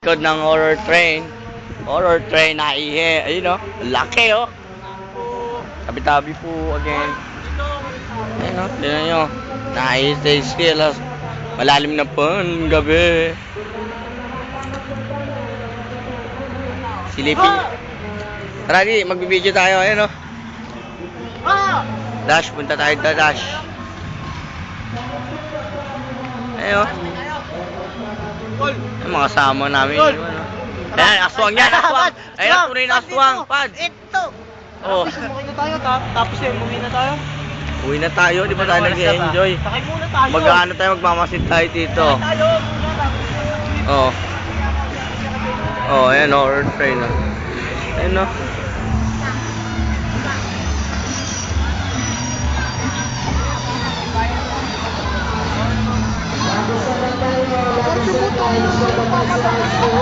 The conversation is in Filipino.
Likod ng horror train. Horror train na ihe. Ayun o. Laki o. Tabi-tabi po again. Ayun o. Tignan nyo. Nai-stay still. Malalim na po ang gabi. Silipin. Tara di, magbibideo tayo. Ayun o. Dash, punta tayo sa Dash. Ayun o. Yung mga kasama namin. Ayan, aswang yan, aswang. Ayun, tunay na aswang, pad. Ito. Oh. Sumakay na tayo, tapos umuwi na tayo. Uwi na tayo, di ba tayo nag-enjoy? Sakay muna tayo. Mag-ano tayo, magmamasid tayo dito. Tayo muna, tapos Oh. Oh, ayan, horror train. Oh. Ayun, oh. Subuto.